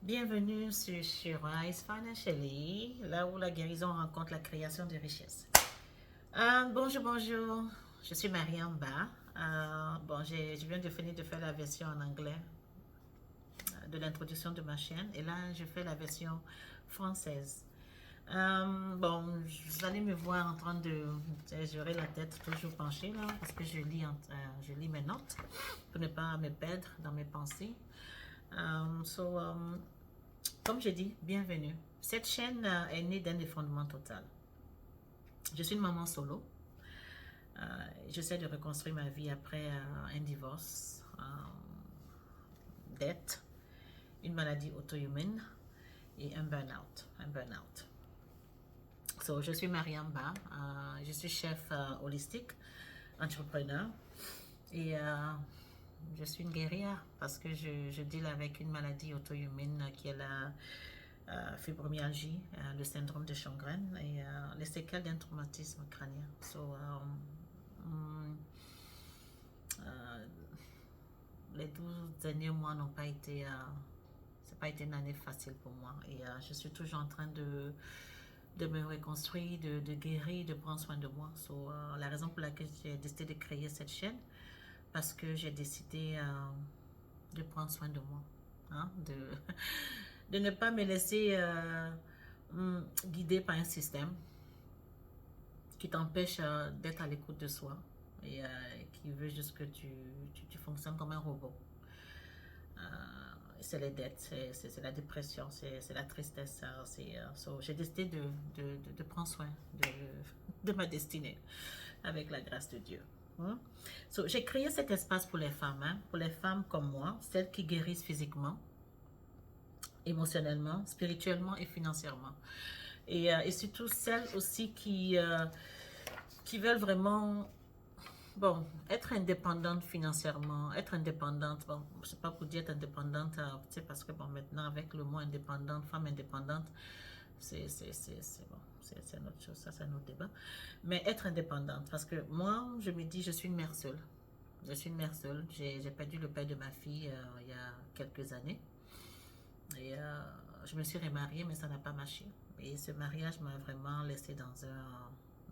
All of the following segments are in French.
Bienvenue sur Rise Financially, là où la guérison rencontre la création de richesses. Bonjour. Je suis Mariam Ba. Je viens de finir de faire la version en anglais de l'introduction de ma chaîne et là, je fais la version française. Vous allez me voir en train de. J'aurai la tête toujours penchée là parce que je lis mes notes pour ne pas me perdre dans mes pensées. Um, so, um, Comme je dis, bienvenue. Cette chaîne est née d'un effondrement total. Je suis une maman solo. Euh, J'essaie de reconstruire ma vie après un divorce, dette, une maladie auto-immune et un burn-out. Je suis Mariam Ba. Je suis chef holistique, entrepreneur et je suis une guerrière parce que je deal avec une maladie auto-immune qui est la fibromyalgie, le syndrome de Sjögren et les séquelles d'un traumatisme crânien. Mm, euh, les 12 derniers mois n'ont pas été, c'est pas été une année facile pour moi et je suis toujours en train de me reconstruire, de guérir, de prendre soin de moi. La raison pour laquelle j'ai décidé de créer cette chaîne, parce que j'ai décidé de prendre soin de moi, hein, de ne pas me laisser guider par un système qui t'empêche d'être à l'écoute de soi et qui veut juste que tu fonctionnes comme un robot. Euh, c'est les dettes, c'est la dépression, c'est la tristesse. J'ai décidé de prendre soin de ma destinée avec la grâce de Dieu. J'ai créé cet espace pour les femmes, pour les femmes comme moi, celles qui guérissent physiquement, émotionnellement, spirituellement et financièrement. Et surtout celles aussi qui veulent vraiment, être indépendante financièrement, être indépendante, je sais pas pour dire être indépendante, parce que maintenant avec le mot indépendante, femme indépendante, c'est une autre chose, ça c'est un autre débat. Mais être indépendante, parce que moi, je me dis, je suis une mère seule. Je suis une mère seule. J'ai perdu le père de ma fille il y a quelques années. Et je me suis remariée, mais ça n'a pas marché. Et ce mariage m'a vraiment laissé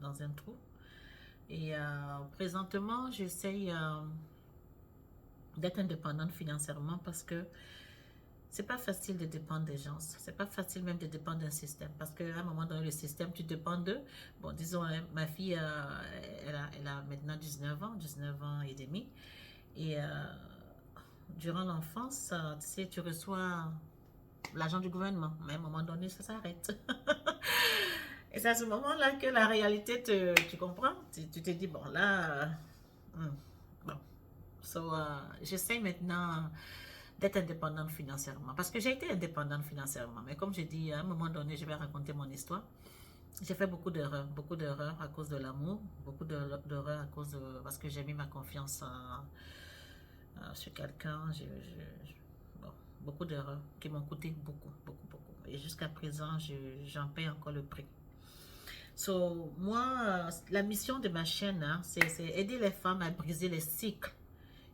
dans un trou. Et présentement, j'essaye d'être indépendante financièrement parce que c'est pas facile de dépendre des gens. C'est pas facile même de dépendre d'un système. Parce qu'à un moment donné, le système, tu dépends d'eux. Bon, disons, ma fille, elle a maintenant 19 ans et demi. Et durant l'enfance, tu sais, tu reçois l'argent du gouvernement. Mais à un moment donné, ça s'arrête. Et c'est à ce moment-là que la réalité tu comprends. Tu te dis, bon, là, bon. J'essaie maintenant d'être indépendante financièrement. Parce que j'ai été indépendante financièrement. Mais comme j'ai dit, à un moment donné, je vais raconter mon histoire. J'ai fait beaucoup d'erreurs à cause de l'amour, beaucoup d'erreurs à cause de, parce que j'ai mis ma confiance sur quelqu'un. Bon, beaucoup d'erreurs qui m'ont coûté beaucoup. Et jusqu'à présent, j'en paye encore le prix. Moi, la mission de ma chaîne, hein, c'est aider les femmes à briser les cycles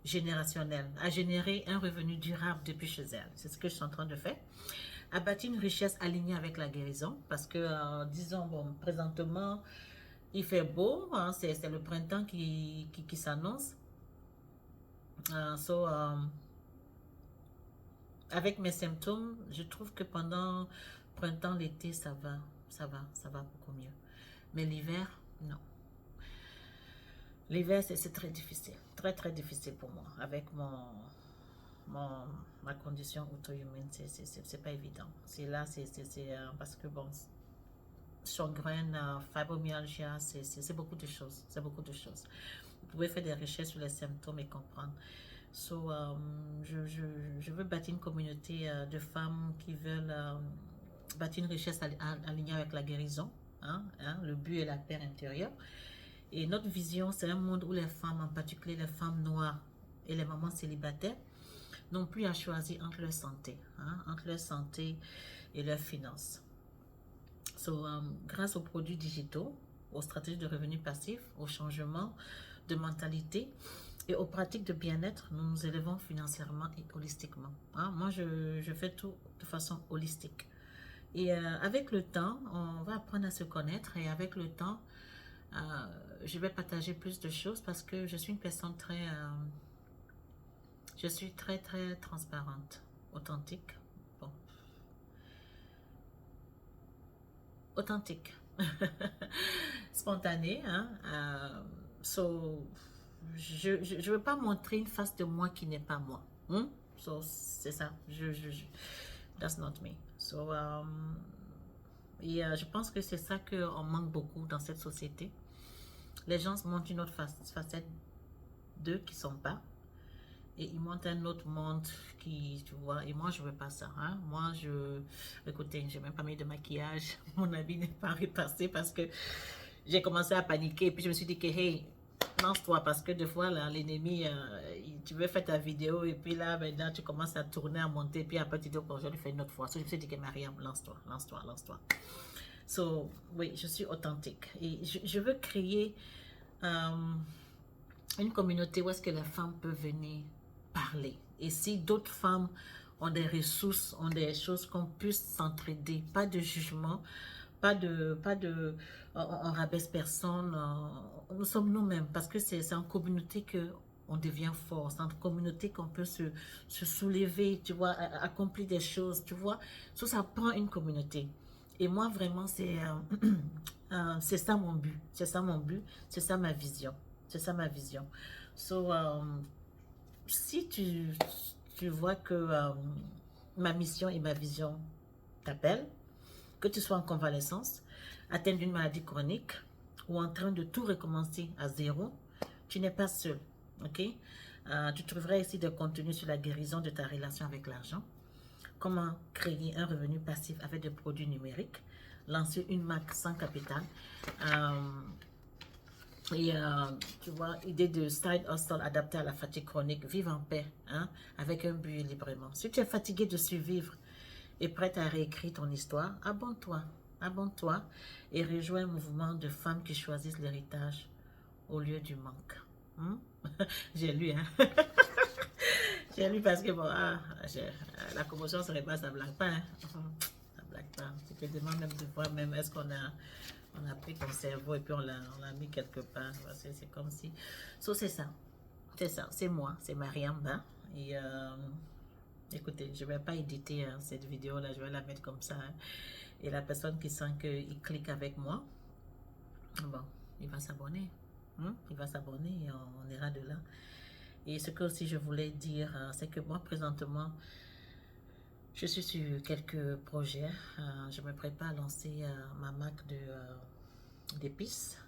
générationnels, à générer un revenu durable depuis chez elles. C'est ce que je suis en train de faire. À bâtir une richesse alignée avec la guérison, parce que, disons, bon, présentement, il fait beau, hein, c'est le printemps qui s'annonce. Uh, so, um, avec mes symptômes, je trouve que pendant printemps, l'été, ça va beaucoup mieux. Mais l'hiver, non. L'hiver, c'est très difficile, très difficile pour moi. Avec ma condition auto-immune, c'est pas évident. C'est là, parce que bon, Sjögren, fibromyalgia, c'est beaucoup de choses. C'est beaucoup de choses. Vous pouvez faire des recherches sur les symptômes et comprendre. Je veux bâtir une communauté de femmes qui veulent bâtir une richesse alignée avec la guérison. Le but est la paix intérieure. Et notre vision, c'est un monde où les femmes, en particulier les femmes noires et les mamans célibataires, n'ont plus à choisir entre leur santé et leurs finances. Grâce aux produits digitaux, aux stratégies de revenus passifs, aux changements de mentalité, Et aux pratiques de bien-être, nous nous élevons financièrement et holistiquement. Hein. Moi, je fais tout de façon holistique. Et avec le temps, on va apprendre à se connaître et avec le temps, euh, je vais partager plus de choses parce que je suis une personne je suis très transparente, authentique. Bon, authentique, spontanée. Hein? So, je veux pas montrer une face de moi qui n'est pas moi. Hmm? So, c'est ça. That's not me. So, et je pense que c'est ça qu'on manque beaucoup dans cette société. Les gens montrent une autre facette d'eux qui sont pas. Et ils montrent un autre monde qui, tu vois, et moi je veux pas ça. Hein? Moi, écoutez, j'ai même pas mis de maquillage. Mon habit n'est pas repassé parce que j'ai commencé à paniquer. Et puis je me suis dit que, hey, lance-toi parce que des fois, là, l'ennemi, tu veux faire ta vidéo et puis là, maintenant, tu commences à tourner, à monter. Et puis après, tu dis, oh, je vais le faire une autre fois. So, je me suis dit que, Mariam, lance-toi, lance-toi, lance-toi. So, oui, je suis authentique. Et je veux créer une communauté où est-ce que la femme peut venir parler. Et si d'autres femmes ont des ressources, ont des choses qu'on puisse s'entraider, pas de jugement, on rabaisse personne, nous sommes nous-mêmes, parce que c'est en communauté que on devient fort, c'est en communauté qu'on peut se soulever, tu vois, accomplir des choses, tu vois, ça prend une communauté. Et moi, vraiment, c'est ça mon but, c'est ça mon but, c'est ça ma vision, c'est ça ma vision. So, si tu vois que ma mission et ma vision t'appellent, que tu sois en convalescence, atteint d'une maladie chronique ou en train de tout recommencer à zéro, tu n'es pas seul, ok? Tu trouveras ici des contenus sur la guérison de ta relation avec l'argent, comment créer un revenu passif avec des produits numériques, lancer une marque sans capital, et tu vois, idée de side hustle adapté à la fatigue chronique, vivre en paix, hein, avec un but librement. Si tu es fatigué de survivre et prête à réécrire ton histoire, abonne-toi, abonne-toi et rejoins un mouvement de femmes qui choisissent l'héritage au lieu du manque. Hmm? J'ai lu, hein. J'ai lu parce que bon, la commotion serait pas, ça blague pas, hein. Ça blague pas. Tu te demandes même de voir même est-ce on a pris ton cerveau et puis on l'a mis quelque part. C'est comme si. So, c'est ça. C'est ça. C'est moi. C'est Mariam. Hein? Et écoutez, je ne vais pas éditer hein, cette vidéo-là. Je vais la mettre comme ça. Hein? Et la personne qui sent qu'il clique avec moi, bon, il va s'abonner. Il va s'abonner et on ira de là. Et ce que aussi je voulais dire, c'est que moi, présentement, je suis sur quelques projets. Je me prépare à lancer ma marque d'épices.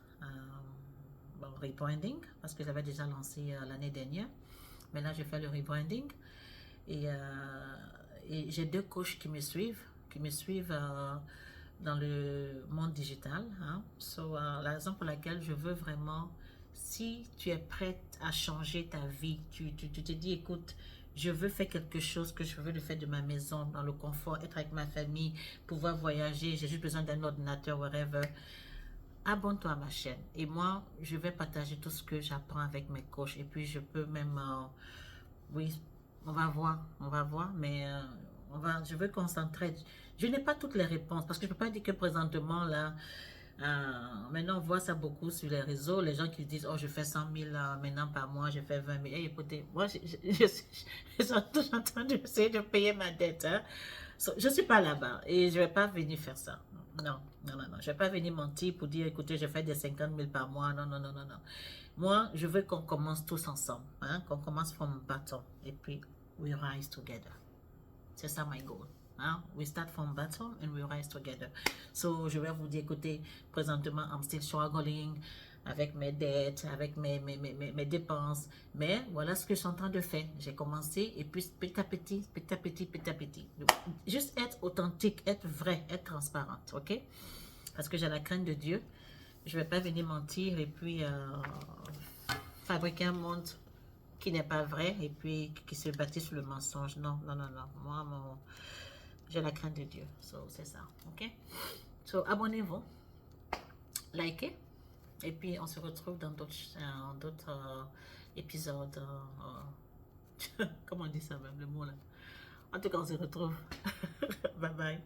Bon, rebranding, parce que j'avais déjà lancé l'année dernière. Mais là, je fais le rebranding. Et, et j'ai 2 coachs qui me suivent dans le monde digital. Hein. So, la raison pour laquelle je veux vraiment, si tu es prête à changer ta vie, tu te dis, écoute, je veux faire quelque chose que je veux le faire de ma maison, dans le confort, être avec ma famille, pouvoir voyager, j'ai juste besoin d'un ordinateur, whatever. Abonne-toi à ma chaîne. Et moi, je vais partager tout ce que j'apprends avec mes coachs. Et puis, je peux même, oui, on va voir, mais je veux concentrer. Je n'ai pas toutes les réponses parce que je ne peux pas dire que présentement, là, maintenant, on voit ça beaucoup sur les réseaux. Les gens qui disent, oh, je fais 100 000 maintenant par mois, je fais 20 000. Hey, écoutez, moi, je suis en train d'essayer de payer ma dette. Hein. So, je ne suis pas là-bas et je ne vais pas venir faire ça. Non, non, non, non. Je ne vais pas venir mentir pour dire, écoutez, je fais des 50 000 par mois. Non, non, non, non, non. Moi, je veux qu'on commence tous ensemble, hein, qu'on commence from bottom et puis we rise together. C'est ça my goal. Hein? We start from bottom and we rise together. So, je vais vous dire, écoutez, présentement, I'm still struggling avec mes dettes, avec mes dépenses. Mais voilà ce que je suis en train de faire. J'ai commencé et puis petit à petit, petit à petit, petit à petit. Juste être authentique, être vrai, être transparente, ok? Parce que j'ai la crainte de Dieu. Je ne vais pas venir mentir et puis fabriquer un monde qui n'est pas vrai et puis qui se bâtit sur le mensonge. Non, non, non, non. Moi, j'ai la crainte de Dieu. So, c'est ça. OK? So, abonnez-vous. Likez. Et puis, on se retrouve dans d'autres épisodes. Comment on dit ça même, le mot là? En tout cas, on se retrouve. Bye bye.